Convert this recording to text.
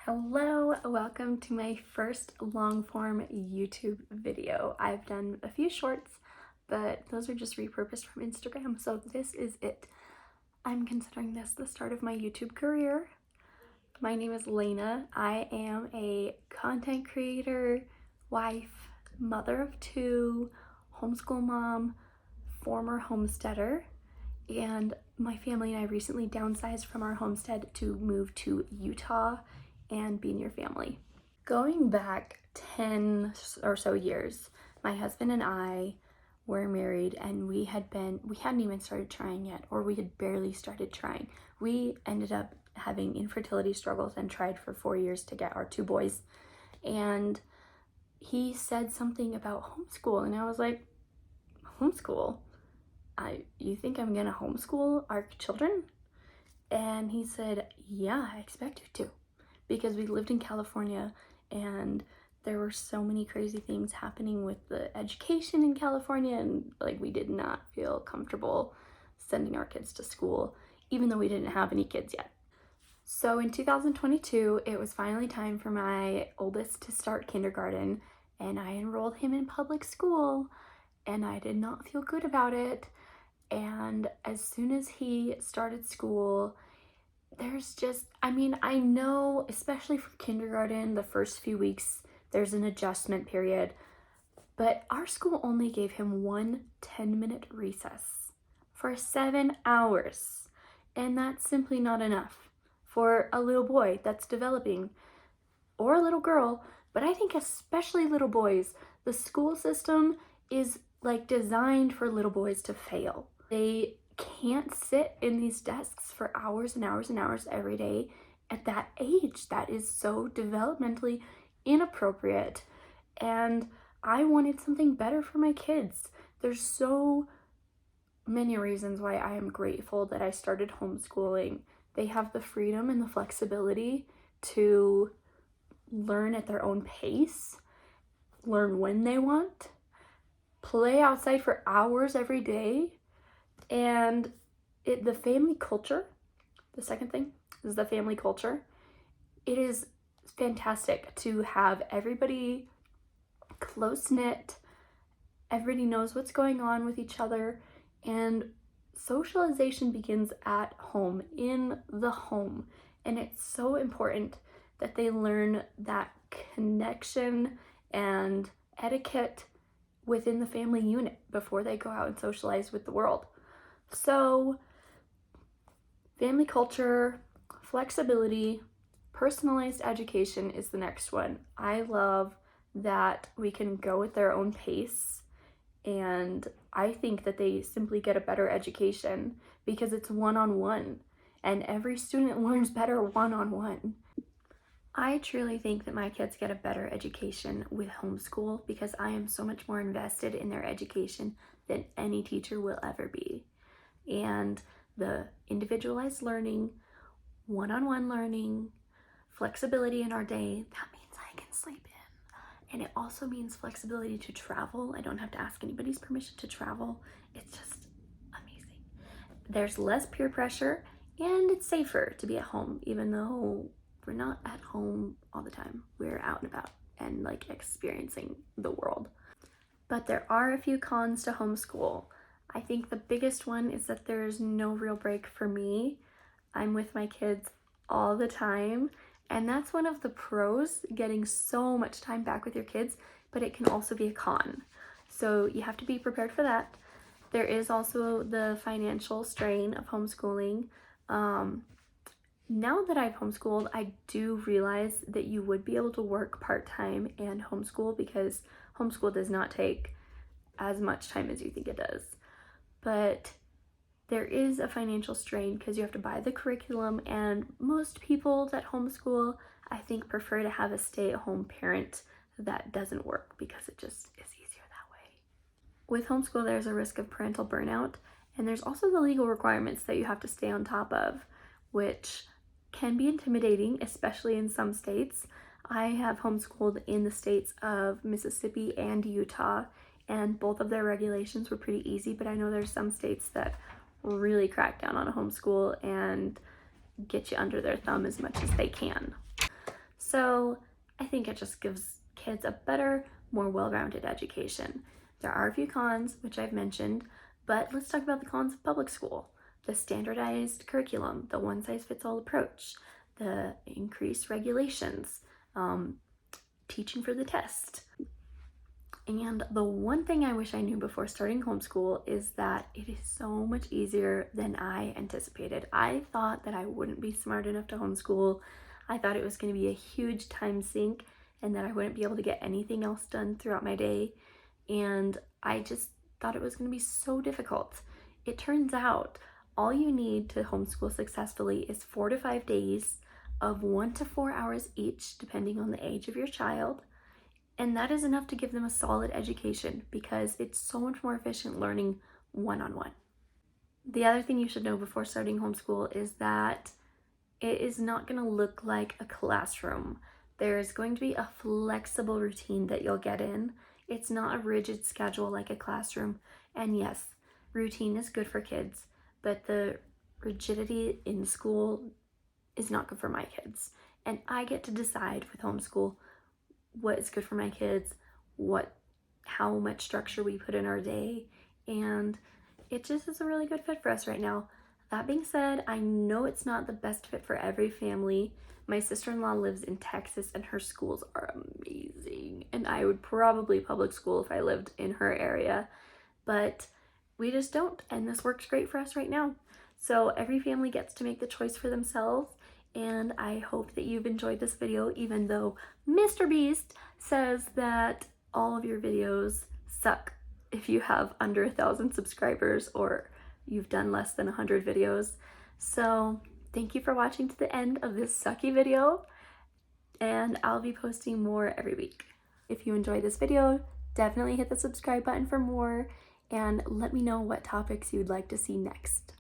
Hello, welcome to my first long-form YouTube video. I've done a few shorts, but those are just repurposed from Instagram, so this is it. I'm considering this the start of my YouTube career. My name is Lena. I am a content creator, wife, mother of two, homeschool mom, former homesteader, and my family and I recently downsized from our homestead to move to Utah and be near family. Going back 10 or so years, my husband and I were married and we hadn't even started trying yet, or we had barely started trying. We ended up having infertility struggles and tried for 4 years to get our two boys. And he said something about homeschool and I was like, homeschool? You think I'm gonna homeschool our children? And he said, yeah, I expect you to. Because we lived in California and there were so many crazy things happening with the education in California, and like we did not feel comfortable sending our kids to school, even though we didn't have any kids yet. So in 2022, it was finally time for my oldest to start kindergarten, and I enrolled him in public school, and I did not feel good about it. And as soon as he started school, I know, especially for kindergarten, the first few weeks, there's an adjustment period, but our school only gave him one 10-minute recess for 7 hours, and that's simply not enough for a little boy that's developing, or a little girl, but I think especially little boys. The school system is like designed for little boys to fail. They can't sit in these desks for hours and hours and hours every day at that age. That is so developmentally inappropriate, and I wanted something better for my kids. There's so many reasons why I am grateful that I started homeschooling. They have the freedom and the flexibility to learn at their own pace, learn when they want, play outside for hours every day. And the family culture, the second thing is the family culture. It is fantastic to have everybody close-knit, everybody knows what's going on with each other, and socialization begins at home, in the home. And it's so important that they learn that connection and etiquette within the family unit before they go out and socialize with the world. So, family culture, flexibility, personalized education is the next one. I love that we can go at their own pace, and I think that they simply get a better education because it's one-on-one, and every student learns better one-on-one. I truly think that my kids get a better education with homeschool because I am so much more invested in their education than any teacher will ever be. And the individualized learning, one-on-one learning, flexibility in our day, that means I can sleep in. And it also means flexibility to travel. I don't have to ask anybody's permission to travel. It's just amazing. There's less peer pressure, and it's safer to be at home, even though we're not at home all the time. We're out and about and like experiencing the world. But there are a few cons to homeschool. I think the biggest one is that there's no real break for me. I'm with my kids all the time, and that's one of the pros, getting so much time back with your kids, but it can also be a con. So you have to be prepared for that. There is also the financial strain of homeschooling. Now that I've homeschooled, I do realize that you would be able to work part-time and homeschool, because homeschool does not take as much time as you think it does. But there is a financial strain because you have to buy the curriculum, and most people that homeschool, I think, prefer to have a stay-at-home parent. That doesn't work because it just is easier that way. With homeschool, there's a risk of parental burnout, and there's also the legal requirements that you have to stay on top of, which can be intimidating, especially in some states. I have homeschooled in the states of Mississippi and Utah, and both of their regulations were pretty easy, but I know there's some states that really crack down on a homeschool and get you under their thumb as much as they can. So I think it just gives kids a better, more well-rounded education. There are a few cons, which I've mentioned, but let's talk about the cons of public school. The standardized curriculum, the one-size-fits-all approach, the increased regulations, teaching for the test. And the one thing I wish I knew before starting homeschool is that it is so much easier than I anticipated. I thought that I wouldn't be smart enough to homeschool. I thought it was going to be a huge time sink and that I wouldn't be able to get anything else done throughout my day. And I just thought it was going to be so difficult. It turns out all you need to homeschool successfully is 4 to 5 days of 1 to 4 hours each, depending on the age of your child. And that is enough to give them a solid education because it's so much more efficient learning one-on-one. The other thing you should know before starting homeschool is that it is not going to look like a classroom. There's going to be a flexible routine that you'll get in. It's not a rigid schedule like a classroom. And yes, routine is good for kids, but the rigidity in school is not good for my kids. And I get to decide with homeschool what is good for my kids, how much structure we put in our day, and it just is a really good fit for us right now. That being said, I know it's not the best fit for every family. My sister-in-law lives in Texas and her schools are amazing, and I would probably public school if I lived in her area, but we just don't, and this works great for us right now. So every family gets to make the choice for themselves, and I hope that you've enjoyed this video, even though Mr. Beast says that all of your videos suck if you have under 1,000 subscribers or you've done less than 100 videos. So thank you for watching to the end of this sucky video, and I'll be posting more every week. If you enjoyed this video, definitely hit the subscribe button for more, and let me know what topics you'd like to see next.